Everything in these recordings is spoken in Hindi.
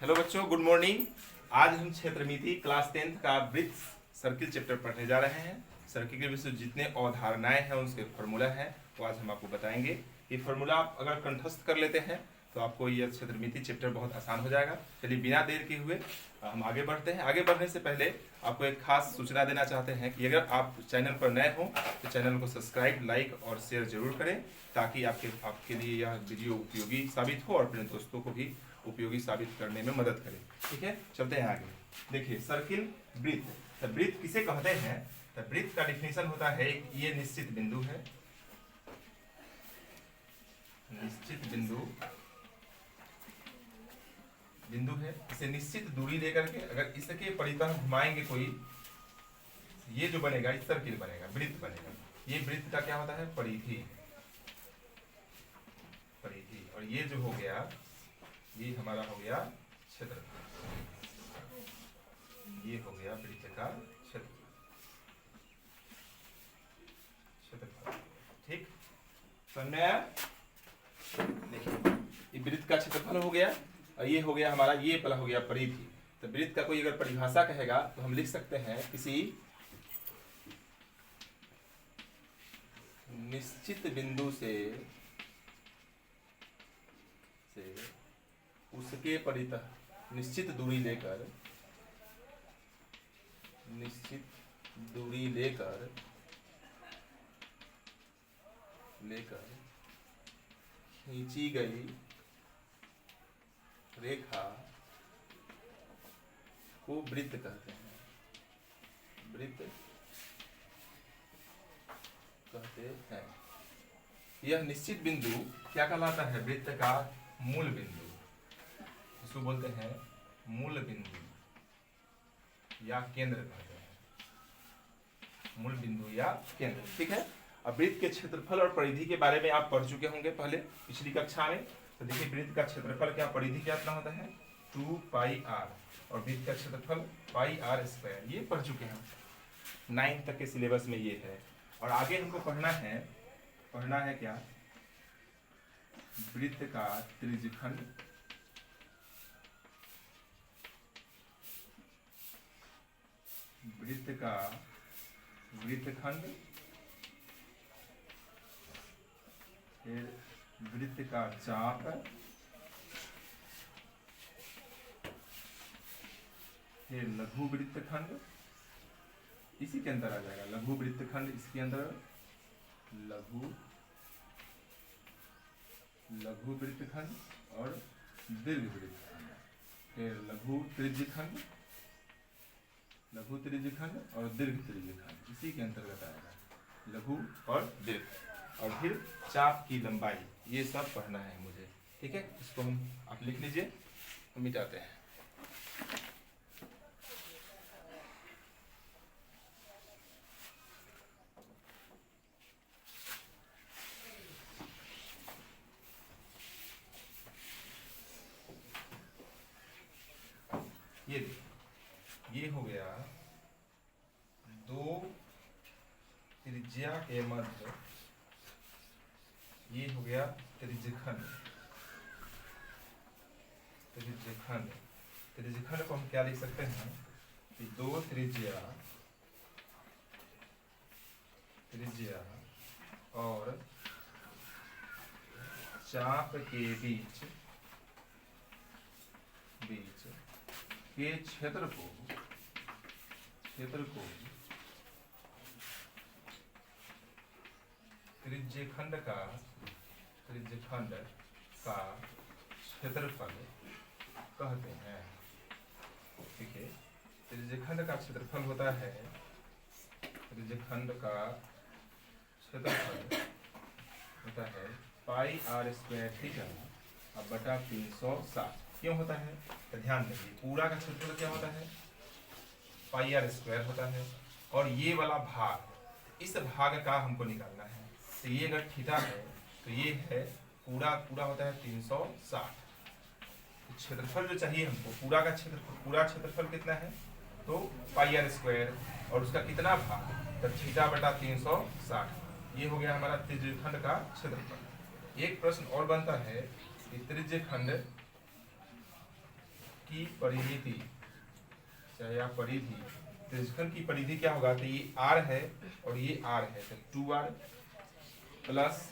हेलो बच्चों, गुड मॉर्निंग। आज हम क्षेत्रमिति क्लास 10th का वृत्त सर्किल चैप्टर पढ़ने जा रहे हैं। सर्किल के विषय जितने अवधारणाएं हैं उसके फार्मूला है वो आज हम आपको बताएंगे। ये फार्मूला आप अगर कंठस्थ कर लेते हैं तो आपको यह क्षेत्रमिति चैप्टर बहुत आसान हो जाएगा। चलिए बिना देर के हुए हम आगे बढ़ते हैं। आगे बढ़ने से पहले आपको एक खास सूचना देना चाहते हैं कि अगर आप चैनल पर नए हो तो चैनल को सब्सक्राइब, लाइक और शेयर जरूर करें ताकि आपके लिए यह वीडियो उपयोगी साबित हो और अपने दोस्तों को भी उपयोगी साबित करने में मदद करे। ठीक है, चलते हैं आगे। देखिए, सर्किल वृत्त, तो वृत्त किसे कहते हैं? तो वृत्त का डिफिनेशन होता है ये निश्चित बिंदु है, निश्चित बिंदु है। इसे निश्चित दूरी लेकर के अगर इसके परितः घुमाएंगे कोई, ये जो बनेगा इस सर्किल बनेगा, वृत्त बनेगा। ये वृत्त का क्या होता है? परिधि। और ये जो हो गया, ये हमारा हो गया क्षेत्रफल। ये हो गया वृत्त का क्षेत्रफल। ठीक, समझ आया? देखिए, ये वृत्त का क्षेत्रफल हो गया और ये हो गया हमारा, ये पहला हो गया परिधि। तो वृत्त का कोई अगर परिभाषा कहेगा तो हम लिख सकते हैं किसी निश्चित बिंदु से उसके परितः निश्चित दूरी लेकर खींची गई रेखा को वृत्त कहते हैं। यह निश्चित बिंदु क्या कहलाता है? वृत्त का मूल बिंदु, इसको बोलते हैं मूल बिंदु या केंद्र कहते हैं। मूल बिंदु या केंद्र, ठीक है। अब वृत्त के क्षेत्रफल और परिधि के बारे में आप पढ़ चुके होंगे पहले पिछली कक्षा में। तो देखिए, वृत्त का क्षेत्रफल क्या, परिधि क्या इतना होता है? 2πr, और वृत्त का क्षेत्रफल πr², ये पढ़ चुके हैं। 9 तक के सिलेबस में ये है। और आगे हमको पढ़ना है क्या? वृत्त का त्रिज्यखंड, वृत्तखंड, फिर वृत्त का चाप, फिर लघु वृत्तखंड, इसी के अंदर आ जाएगा लघु वृत्तखंड। इसके अंदर लघु वृत्तखंड और दीर्घ वृत्तखंड, फिर लघु त्रिज्यखंड और दीर्घ त्रिज्यखंड, इसी के अंतर्गत आएगा लघु और दीर्घ। और फिर चाप की लंबाई, ये सब पढ़ना है मुझे। ठीक है, इसको आप लिख लीजिए, हम मिटाते हैं। ये हो गया दो त्रिज्या के मध्य, ये हो गया त्रिज्यखंड। त्रिज्यखंड को हम क्या लिख सकते हैं कि दो त्रिज्या और चाप के बीच के क्षेत्र को त्रिज्यखंड का क्षेत्रफल कहते हैं। ठीक है, त्रिज्यखंड का क्षेत्रफल होता है, πr² थीटा अब बटा 360। क्यों होता है? तो ध्यान देंगे, पूरा का क्षेत्रफल क्या होता है? πr² होता है। और ये वाला भाग, इस भाग का हमको निकालना है। तो ये अगर थीटा है तो ये है पूरा होता है 360। क्षेत्रफल जो चाहिए हमको, पूरा क्षेत्रफल कितना है? तो πr², और उसका कितना भाग? तो थीटा बटा 360। ये हो गया हमारा त्रिज्यखंड का क्षेत्रफल। एक प्रश्न और बनता है कि त्रिज्यखंड की परिधि, चाहे आप परिधि, त्रिज्यखंड की परिधि क्या होगा, तो ये r है और ये r है, तो 2r प्लस,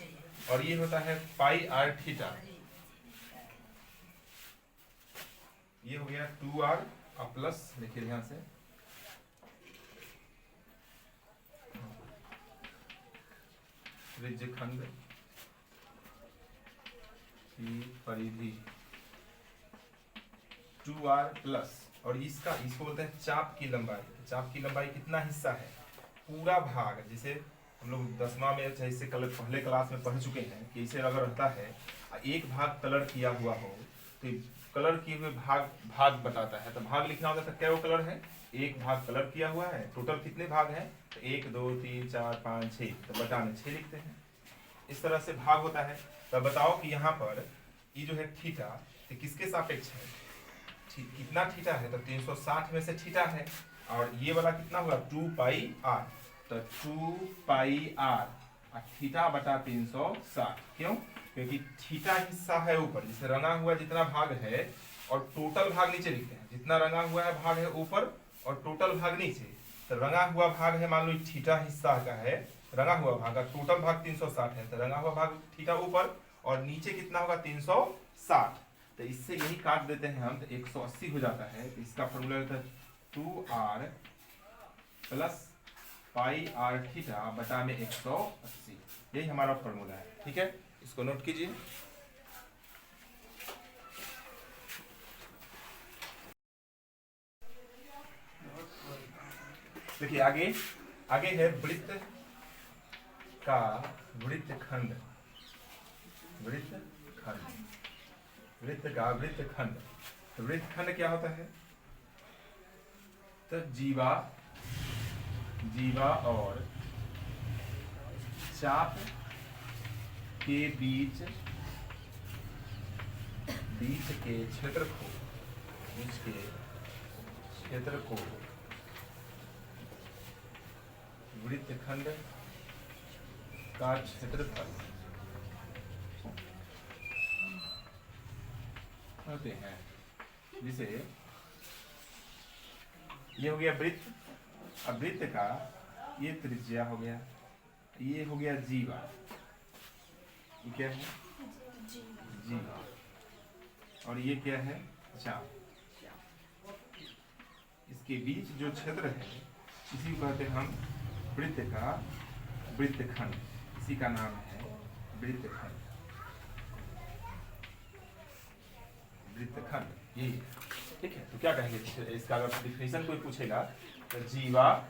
और ये होता है पाई r थीटा, ये हो गया 2r और प्लस, देखिए ध्यान से, त्रिज्यखंड की परिधि 2r प्लस, और इसको बोलते हैं चाप की लंबाई। चाप की लंबाई कितना हिस्सा है, पूरा भाग, जिसे हम लोग 10वां में जैसे कल पहले क्लास में पढ़ चुके हैं कि इसे अगर रहता है एक भाग कलर किया हुआ हो तो कलर किए हुए भाग बताता है, तो भाग लिखना होता है, क्या वो कलर है, एक भाग कलर किया हुआ है, टोटल कितने भाग हैं, तो 1 2 3 4 5 6, तो बटा में 6 लिखते हैं, इस तरह से भाग होता है। तब बताओ कि यहाँ पर ये जो है थीटा, तो किसके सापेक्ष है, कितना थीटा है, तो 360 में से थीटा है, और ये वाला कितना होगा 2 पाई r, तो 2 पाई r और थीटा बटा 360, क्यों, क्योंकि थीटा हिस्सा है ऊपर, जिसे रंगा हुआ जितना भाग है और टोटल भाग नीचे लिखते हैं, जितना रंगा हुआ है भाग है ऊपर और टोटल भाग नीचे, तो रंगा हुआ भाग है, मान लो थीटा हिस्सा का है रंगा हुआ भाग, टोटल भाग 360 है, तो रंगा हुआ भाग थीटा ऊपर और नीचे कितना होगा 360, तो इससे यही काट देते हैं हम, तो 180 हो जाता है, तो इसका फॉर्मूला होता है 2r plus pi r theta बटा में 180, यही हमारा फॉर्मूला है, ठीक है, इसको नोट कीजिए। देखिए आगे है वृत्त का वृत्तखंड, वृत्त का वृत्तखंड, तो वृत्तखंड क्या होता है, तो जीवा और चाप के बीच के क्षेत्र को वृत्तखंड का क्षेत्रफल कहते हैं, जिसे ये हो गया वृत्त, अब वृत्त का ये त्रिज्या हो गया, ये हो गया जीवा, ये क्या है जीवा, और ये क्या है चाप, इसके बीच जो क्षेत्र है इसी को कहते हैं हम वृत्त का वृत्तखंड, इसी का नाम है वृत्तखंड, वृत्तखंड यही, ठीक है। तो क्या कहेंगे इसका, अगर डिफिनेशन कोई पूछेगा तो जीवा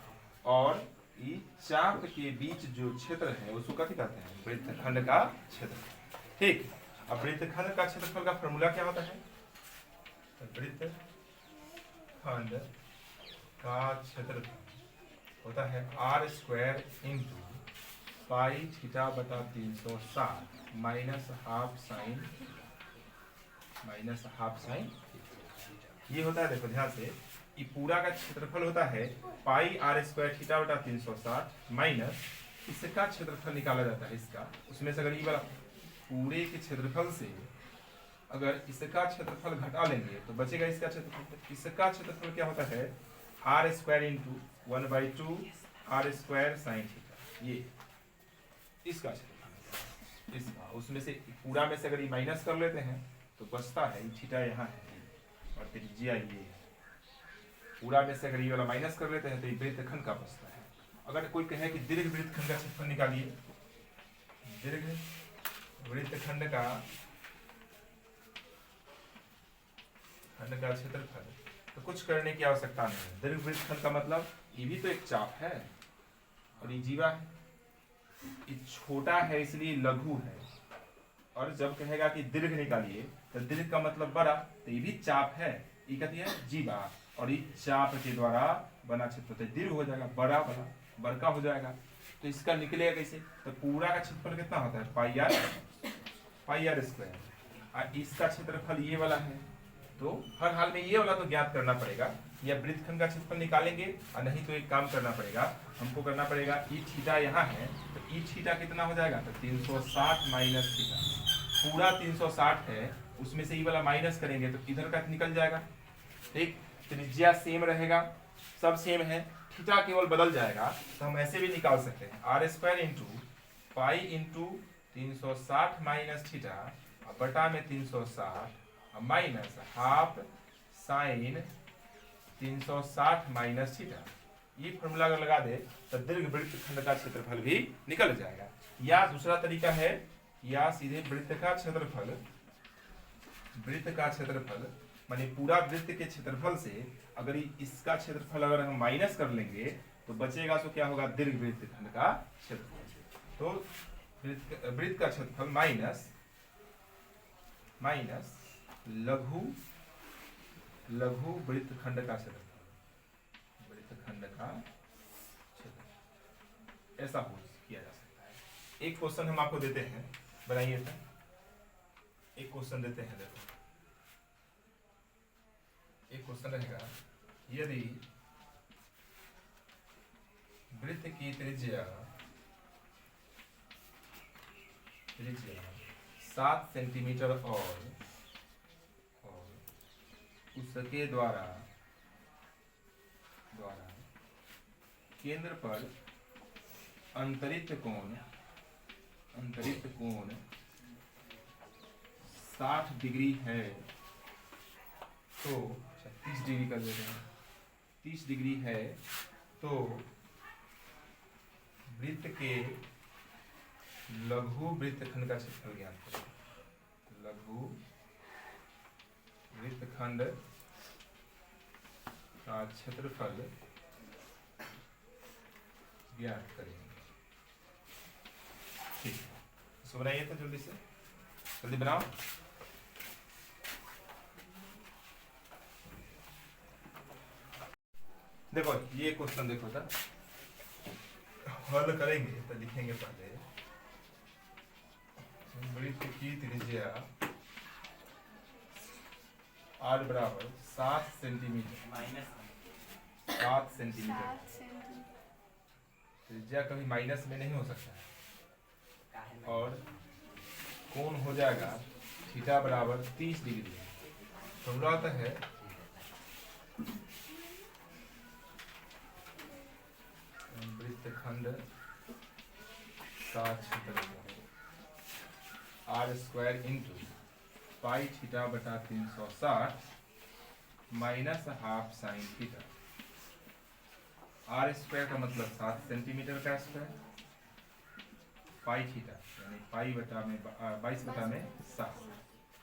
और ये चाप के बीच जो क्षेत्र है उसको कथी कहते हैं, वृत्तखंड का क्षेत्र, ठीक। अब वृत्तखंड का क्षेत्रफल का फॉर्मूला क्या होता है, वृत्तखंड का क्षेत्रफल होता है r² इंटू पाई थीटा बटा 360 माइनस हाफ साइन, ये होता है, देखो ध्यान से, ये पूरा का क्षेत्रफल होता है पाई r² थीटा बटा 360 माइनस इसका क्षेत्रफल निकाला जाता है इसका, उसमें से अगर ये वाला पूरे के क्षेत्रफल से अगर इसका क्षेत्रफल घटा लेंगे तो बचेगा इसका क्षेत्रफल, इसका क्षेत्रफल क्या होता है r² into 1/2 r² sine theta, ये इसका क्षेत्रफल, इसका उसमें से पूरा में से अगर ये माइनस कर लेते हैं तो बचता है थीटा यहाँ है और त्रिज्या ये है, पूरा में से अगर ये वाला माइनस कर लेते हैं तो ये वृत्तखंड का बचता है। अगर कोई कहे कि दीर्घ वृत्तखंड का क्षेत्रफल निकालिए, दीर्घ वृत्तखंड का क्षेत्रफल, तो कुछ करने की आवश्यकता नहीं है, दीर्घ वृत्तखंड का मतलब ये भी तो एक चाप है और ये जीवा है, ये छोटा है इसलिए लघु है, और जब कहेगा कि दीर्घ निकालिए तो दीर्घ का मतलब बड़ा, तो ये भी चाप है, ये कहती है जीवा, और ये चाप के द्वारा बना क्षेत्र दीर्घ हो जाएगा, बड़का हो जाएगा, तो इसका निकलेगा कैसे, तो पूरा का क्षेत्रफल कितना होता है पाई r स्क्वायर, और इसका क्षेत्रफल ये वाला है, तो हर हाल में ये वाला तो ज्ञात करना पड़ेगा, या वृत्तखंड का क्षेत्रफल निकालेंगे, और नहीं तो एक काम करना पड़ेगा, हमको करना पड़ेगा ई थीटा यहाँ है, तो ई थीटा कितना हो जाएगा, तो 360 माइनस थीटा, पूरा 360 है, उसमें से ये वाला माइनस करेंगे तो इधर का निकल जाएगा, ठीक, त्रिज्या सेम रहेगा, सब सेम है, थीटा केवल बदल जाएगा, तो हम ऐसे भी निकाल सकते हैं R square into pi into 360 minus theta बटा में 360 minus half sine 360 minus theta. ये फॉर्मूला अगर लगा दे तो दीर्घ वृत्त खंड का क्षेत्रफल भी निकल जाएगा। या दूसरा तरीका है, या सीधे वृत्त का क्षेत्रफल माने पूरा वृत्त के क्षेत्रफल से अगर इसका क्षेत्रफल अगर हम माइनस कर लेंगे तो बचेगा, तो क्या होगा, दीर्घ वृत्त खंड का क्षेत्रफल। तो वृत्त का क्षेत्रफल माइनस लघु वृत्त खंड का क्षेत्रफल, ऐसा किया जा सकता है। एक क्वेश्चन हम आपको देते हैं, बनाइए सर। एक क्वेश्चन देते हैं, देखो एक क्वेश्चन रहेगा, यदि वृत्त की त्रिज्या 7 सेंटीमीटर और उसके द्वारा केंद्र पर अंतरित कोण 60 डिग्री है, तो 30 डिग्री कर देते हैं, 30 डिग्री है, तो वृत्त के लघु वृत्तखंड का क्षेत्रफल ज्ञात करें। लघु वृत्तखंड का क्षेत्रफल ज्ञात करेंगे। ठीक, इसको बनाइए तो जल्दी से, जल्दी बनाओ। देखो ये क्वेश्चन देखो था, हल करेंगे तो लिखेंगे पहले वृत्त की त्रिज्या r बराबर 7 सेंटीमीटर, 7 सेंटीमीटर। त्रिज्या कभी माइनस में नहीं हो सकता है, और कोण हो जाएगा थीटा बराबर 30 डिग्री। फॉर्मूला होता है वृत्तखंड का क्षेत्रफल R square into pi theta बटा 360 minus half sine theta. R square का मतलब 7 सेंटीमीटर का स्क्वायर, पाई थीटा यानी पाई बटा में 22 बटा में 7,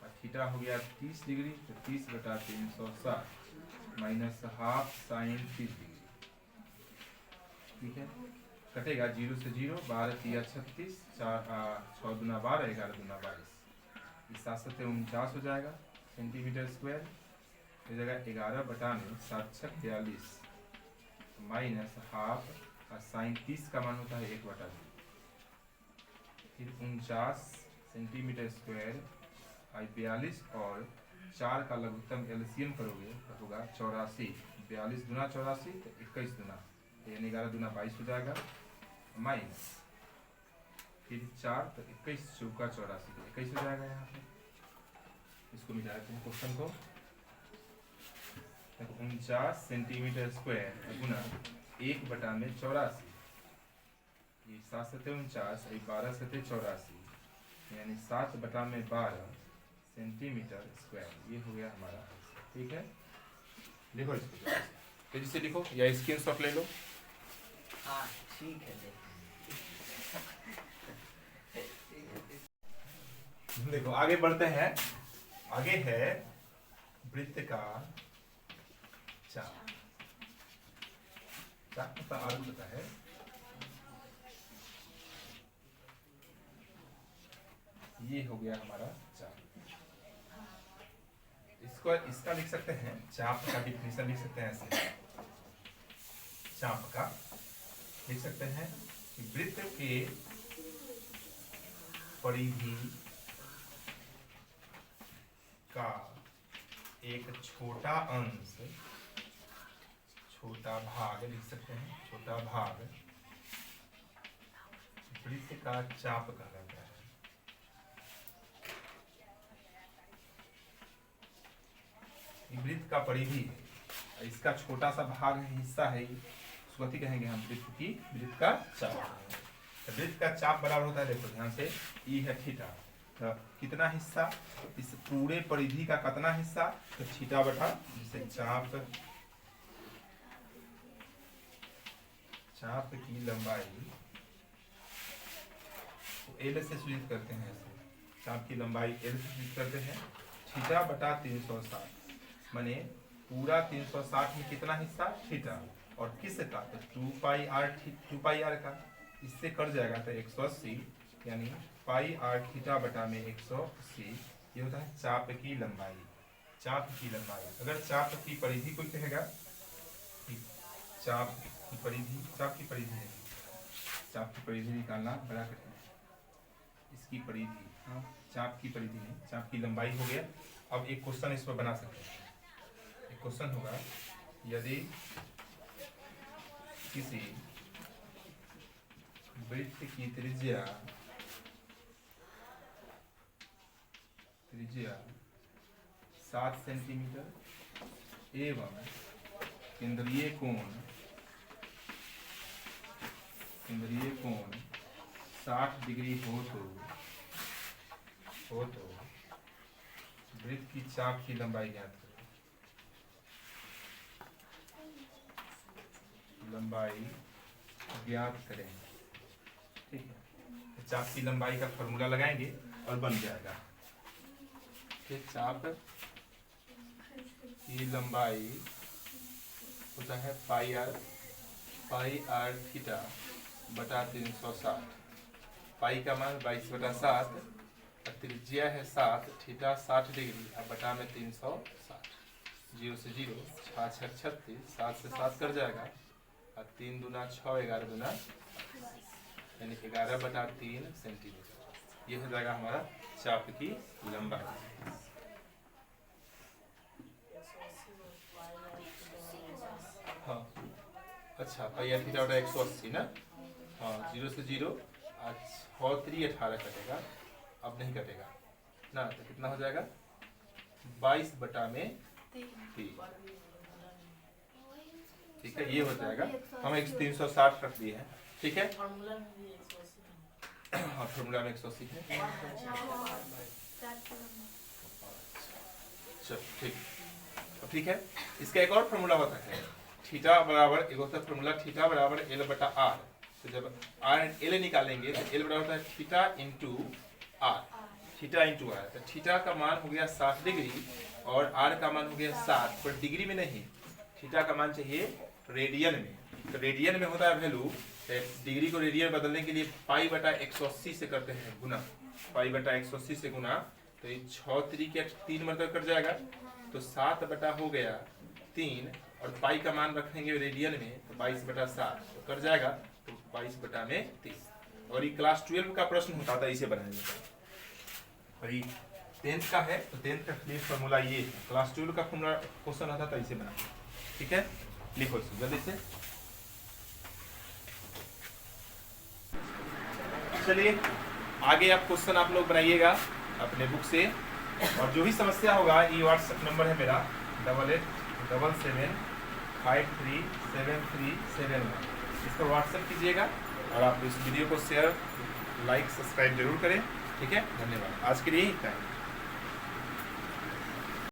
और थीटा हो गया 30 डिग्री, तो 30 बटा 360 माइनस हाफ साइन 30 डिग्री। ठीक है, कटेगा 0 से 0, 12 तिया 36, 6 दूना 12, 11 दूना 22, 7 सत्ते 49 हो जाएगा सेंटीमीटर स्क्वायर। इस जगह 11 बटा में 7 छक 42 माइनस हाफ, और साइन 30 का मान होता है 1 बटा 2, फिर 49 सेंटीमीटर स्क्वायर 42, और 4 का लघुत्तम एलसीएम करोगे तो होगा 84, 42 दूना 84 तो 21 दूना, यानी 11 दूना 22 हो जाएगा, माइनस फिर 4 तो 21 चौका 84 तो 21 हो जाएगा। यहाँ पे इसको मिटा देते हैं क्वेश्चन को। 49 सेंटीमीटर स्क्वायर गुना 1 बटा में 84, ये 7 सत्ते 49, 12 सत्ते 84, यानी 7 बटा में 12 सेंटीमीटर स्क्वायर, ये हो गया हमारा। ठीक है, लिखो इसको तेजी से लिखो, या स्क्रीनशॉट ले लो। हाँ ठीक है, देखो आगे बढ़ते हैं। आगे है वृत्त का चाप, चाप का अर्थ होता है ये हो गया हमारा चाप। इसको इसका लिख सकते हैं, चाप का डिफिनेशन लिख सकते हैं ऐसे, चाप का लिख सकते हैं कि वृत्त के परिधि का एक छोटा अंश, छोटा भाग लिख सकते हैं, छोटा भाग वृत्त का चाप कहलाता है। वृत्त का परिधि है, इसका छोटा सा भाग है, हिस्सा है, उसको कथी कहेंगे हम? वृत्त का चाप। तो वृत्त का चाप बराबर होता है, देखो ध्यान से, ई है थीटा। तो कितना हिस्सा? इस पूरे परिधि का कितना हिस्सा? तो थीटा बटा जिसे चाप की लंबाई एल से सूचित करते हैं। चाप की लंबाई एल से सूचित करते हैं। थीटा बटा 360 माने पूरा 360 में कितना हिस्सा? थीटा। और किसका? तो 2 पाई आर का, इससे कट जाएगा तो 180, यानी पाई आर थीटा बटा में 180। ये होता है चाप की लंबाई। चाप की लंबाई, अगर चाप की परिधि कोई कहेगा, चाप की परिधि है, चाप की परिधि निकालना बड़ा कठिन है। इसकी परिधि, हाँ, चाप की परिधि है, चाप की लंबाई हो गया। अब एक क्वेश्चन इस पर बना सकते हैं। एक क्वेश्चन होगा, यदि किसी वृत्त की त्रिज्या 7 सेंटीमीटर एवं केंद्रीय कोण 60 डिग्री हो तो वृत्त की चाप की लंबाई ज्ञात करो। लंबाई ज्ञात करें, ठीक है। तो चाप की लंबाई का फॉर्मूला लगाएंगे और बन जाएगा। ठीक, चाप की लंबाई होता है पाई आर थीटा बटा 360। पाई का मान 22/7, त्रिज्या है 7, थीटा 60 डिग्री, अब बटा में 360। 0 से 0, 6 6 36, 7 से 7 कर जाएगा, और 3 दूना 6, 11 दूना, यानी 11/3 सेंटीमीटर। ये हो जाएगा हमारा चाप की लंबाई। हाँ, अच्छा, पाई आर थीटा बटा 180 ना। हाँ, 0 से 0, 6 3 18 कटेगा, अब नहीं कटेगा ना, तो कितना हो जाएगा? 22/3। ठीक है, ये हो जाएगा। हम 360 रख दिए हैं, ठीक है। हाँ, फॉर्मूला में 180 है। चलो ठीक है। इसका एक और फॉर्मूला होता है, थीटा बराबर, एक होता है फॉर्मूला थीटा बराबर एल बटा आर। तो जब आर एल निकालेंगे तो एल बराबर होता है theta into R. Theta into R, तो थीटा का मान हो गया 60 डिग्री और आर का मान हो गया 60, पर डिग्री में नहीं, थीटा का मान चाहिए रेडियन में। तो रेडियन में होता है वैल्यू, डिग्री को रेडियन बदलने के लिए पाई बटा 180 से करते हैं गुना। पाई बटा 180 से गुना, तो ये 6 3 3 मतलब कट जाएगा, तो 7 बटा हो गया 3, और पाई का मान रखेंगे रेडियन में, तो 22/7 तो कट जाएगा, तो 22/30। और ये क्लास 12 का प्रश्न होता था, इसे बनाएंगे। और ये 10th का है, तो 10th का लिए फॉर्मूला ये है। क्लास 12 का फॉर्मूला क्वेश्चन आता था, इसे बनाएंगे, ठीक है। लिखो इसको जल्दी से। चलिए आगे आप क्वेश्चन आप लोग बनाइएगा अपने बुक से, और जो भी समस्या होगा, ये व्हाट्सएप नंबर है मेरा 8877537371। इस पर व्हाट्सएप कीजिएगा, और आप इस वीडियो को शेयर, लाइक, सब्सक्राइब जरूर करें, ठीक है। धन्यवाद। आज के लिए इतना है।